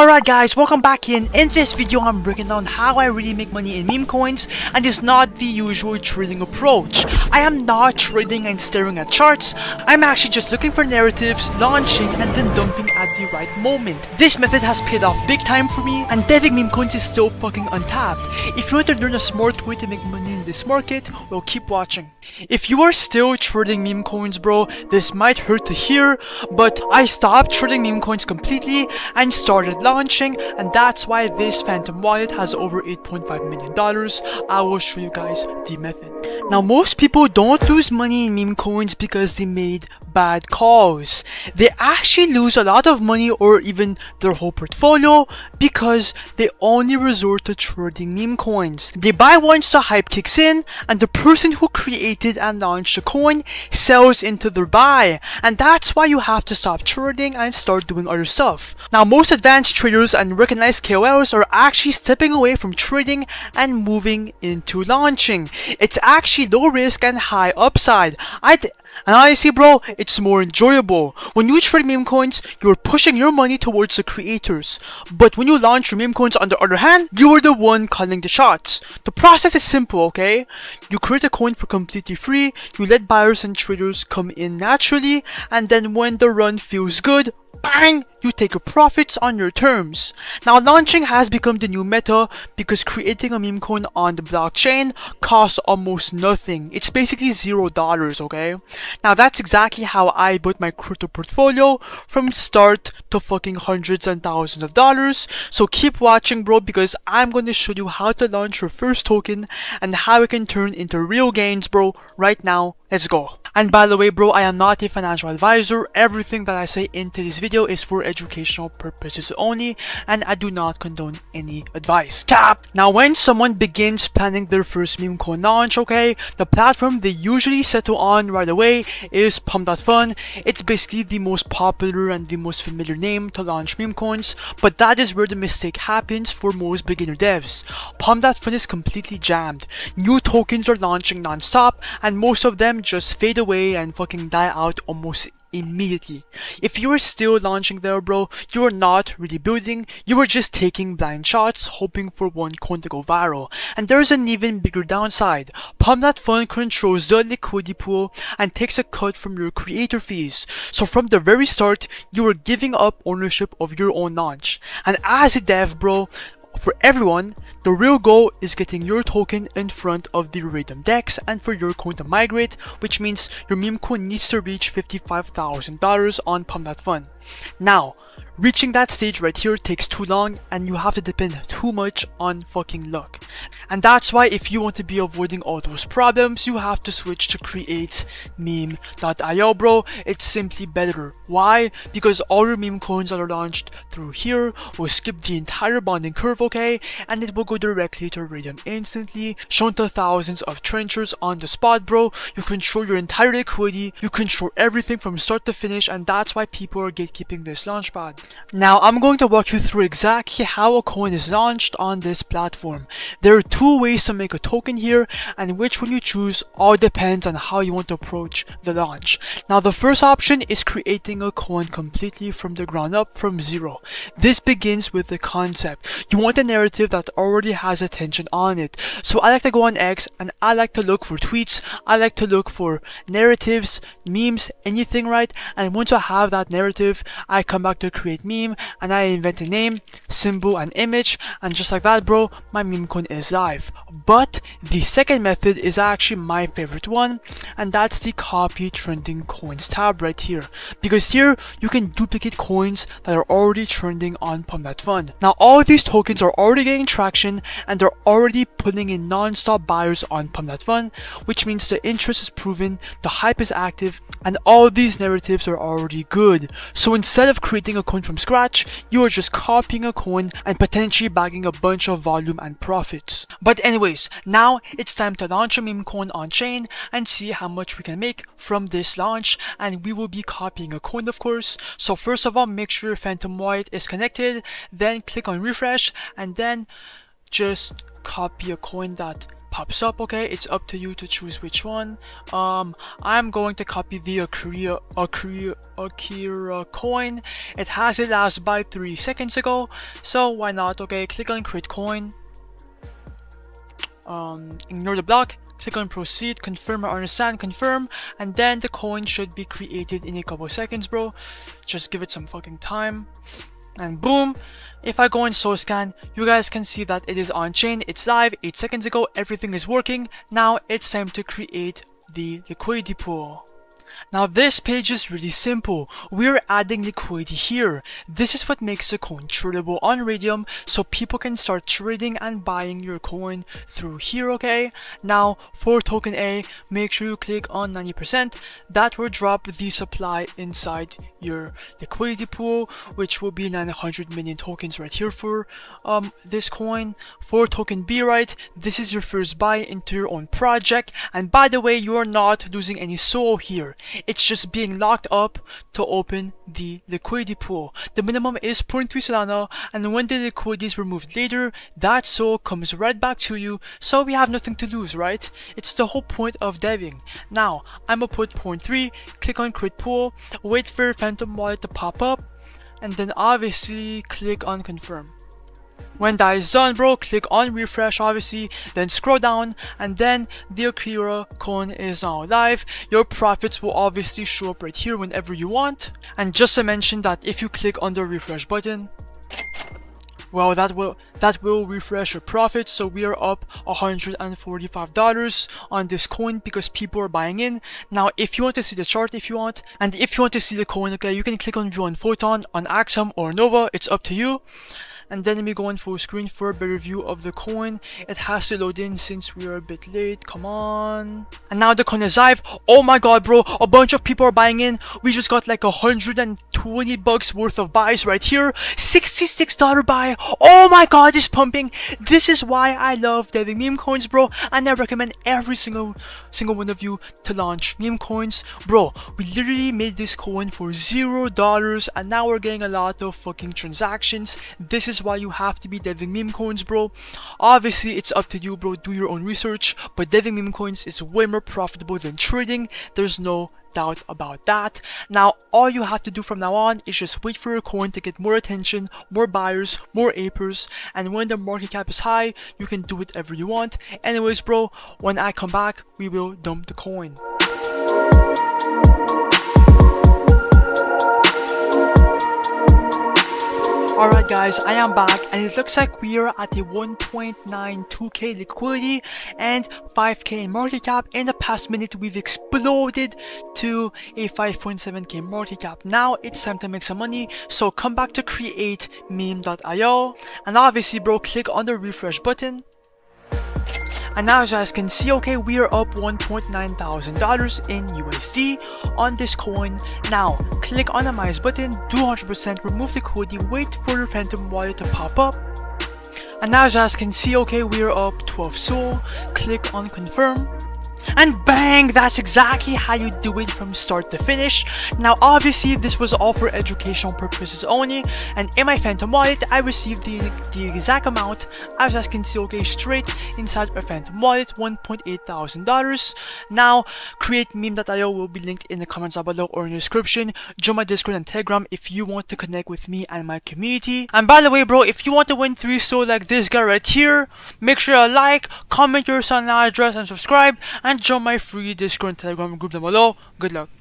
Alright guys, welcome back in this video I'm breaking down how I really make money in meme coins, and it's not the usual trading approach. I am not trading and staring at charts. I'm actually just looking for narratives, launching, and then dumping at the right moment. This method has paid off big time for me, and deving meme coins is still fucking untapped. If you want to learn a smart way to make money in this market, well, keep watching. If you are still trading meme coins, bro, this might hurt to hear, but I stopped trading meme coins completely and started launching, and that's why this phantom wallet has over $8.5 million. I will show you guys the method. Now, most people don't lose money in meme coins because they made bad calls. They actually lose a lot of money or even their whole portfolio because they only resort to trading meme coins. They buy once the hype kicks in, and the person who created and launched the coin sells into their buy, and that's why you have to stop trading and start doing other stuff. Now, most advanced traders and recognized KOLs are actually stepping away from trading and moving into launching. It's actually low risk and high upside. And honestly, bro, it's more enjoyable. When you trade meme coins, you're pushing your money towards the creators. But when you launch your meme coins, on the other hand, you are the one calling the shots. The process is simple, okay? You create a coin for completely free, you let buyers and traders come in naturally, and then when the run feels good, bang! You take your profits on your terms. Now, launching has become the new meta because creating a meme coin on the blockchain costs almost nothing. It's basically $0, okay? Now, that's exactly how I built my crypto portfolio from start to fucking hundreds and thousands of dollars. So keep watching, bro, because I'm going to show you how to launch your first token and how it can turn into real gains, bro. Right now, let's go. And by the way, bro, I am not a financial advisor. Everything that I say into this video is for educational purposes only, and I do not condone any advice. Cap! Now, when someone begins planning their first meme coin launch, okay, the platform they usually settle on right away is Pump.Fun. It's basically the most popular and the most familiar name to launch meme coins, but that is where the mistake happens for most beginner devs. Pump.Fun is completely jammed. New tokens are launching non-stop, and most of them just fade away and fucking die out almost immediately. If you are still launching there, bro, you are not really building, you are just taking blind shots hoping for one coin to go viral. And there's an even bigger downside. Pump.Fun controls the liquidity pool and takes a cut from your creator fees. So from the very start, you are giving up ownership of your own launch. And as a dev, bro, for everyone, the real goal is getting your token in front of the random DEX and for your coin to migrate, which means your meme coin needs to reach $55,000 on Pump.Fun. Now, reaching that stage right here takes too long, and you have to depend too much on fucking luck. And that's why if you want to be avoiding all those problems, you have to switch to create meme.io, bro. It's simply better. Why? Because all your meme coins that are launched through here will skip the entire bonding curve, okay? And it will go directly to Radium instantly, shown to thousands of trenchers on the spot, bro. You control your entire liquidity, you control everything from start to finish, and that's why people are gatekeeping this launchpad. Now, I'm going to walk you through exactly how a coin is launched on this platform. There are two ways to make a token here, and which one you choose all depends on how you want to approach the launch. Now, the first option is creating a coin completely from the ground up from zero. This begins with the concept. You want a narrative that already has attention on it. So I like to go on X and I like to look for tweets. I like to look for narratives, memes, anything, right? And once I have that narrative, I come back to create meme and I invent a name, symbol, and image, and just like that, bro, my meme coin is live. But the second method is actually my favorite one, and that's the copy trending coins tab right here, because here you can duplicate coins that are already trending on Pump.Fun. Now, all of these tokens are already getting traction and they're already pulling in non-stop buyers on Pump.Fun, which means the interest is proven, the hype is active, and all of these narratives are already good. So instead of creating a coin from scratch, you are just copying a coin and potentially bagging a bunch of volume and profits. But anyways, now it's time to launch a meme coin on chain and see how much we can make from this launch, and we will be copying a coin, of course. So first of all, make sure your phantom wallet is connected, then click on refresh, and then just copy a coin that pops up. Okay, it's up to you to choose which one. I'm going to copy the Akira coin. It has it last by 3 seconds ago, so why not? Okay, click on create coin. Ignore the block, click on proceed, confirm or understand, confirm, and then the coin should be created in a couple seconds, bro. Just give it some fucking time, and boom. If I go in source scan, you guys can see that it is on chain, it's live 8 seconds ago, everything is working. Now it's time to create the liquidity pool. Now this page is really simple. We're adding liquidity here. This is what makes the coin tradable on Radium, so people can start trading and buying your coin through here, okay? Now for token A, make sure you click on 90%. That will drop the supply inside your liquidity pool, which will be 900 million tokens right here for this coin. For token B, right, this is your first buy into your own project, and by the way, you are not losing any SOL here. It's just being locked up to open the liquidity pool. The minimum is 0.3 Solana, and when the liquidity is removed later, that SOL comes right back to you, so we have nothing to lose, right? It's the whole point of deving. Now, I'm gonna put 0.3, click on create pool, wait for your Phantom wallet to pop up, and then obviously click on confirm. When that is done, bro, click on refresh, obviously, then scroll down, and then the Akira coin is now live. Your profits will obviously show up right here whenever you want. And just to mention that if you click on the refresh button, well, that will refresh your profits. So we are up $145 on this coin because people are buying in. Now, if you want to see the chart, if you want, and if you want to see the coin, okay, you can click on view on Photon, on Axiom or Nova. It's up to you. And then let me go on full screen for a better view of the coin. It has to load in since we are a bit late. Come on. And now the coin is live. Oh my god, bro. A bunch of people are buying in. We just got like $120 worth of buys right here. $66 buy. Oh my god, it's pumping. This is why I love deving meme coins, bro. And I recommend every single one of you to launch meme coins. Bro, we literally made this coin for $0 and now we're getting a lot of fucking transactions. This is why you have to be deving meme coins, bro. Obviously, it's up to you, bro. Do your own research, but deving meme coins is way more profitable than trading. There's no doubt about that. Now, all you have to do from now on is just wait for your coin to get more attention, more buyers, more apers, and when the market cap is high, you can do whatever you want. Anyways, bro, when I come back, we will dump the coin. Alright guys, I am back and it looks like we are at a 1.92k liquidity and 5k market cap. In the past minute we've exploded to a 5.7k market cap. Now it's time to make some money, so come back to create meme.io and obviously, bro, click on the refresh button. And now as you guys can see, okay, we are up $1,900 in USD on this coin. Now, click on the minus button, do 100%, remove liquidity, wait for your Phantom wallet to pop up. And now as you guys can see, okay, we are up 12 SOL, click on confirm. And bang, that's exactly how you do it from start to finish. Now obviously this was all for educational purposes only, and in my Phantom wallet I received the exact amount as you guys can see, okay, straight inside my Phantom wallet, $1,800. Now create meme.io will be linked in the comments down below or in the description. Join my Discord and Telegram if you want to connect with me and my community. And by the way, bro, if you want to win 3 SOL like this guy right here, make sure to like, comment your Solana address and subscribe, and join my free Discord and Telegram group down below. Good luck.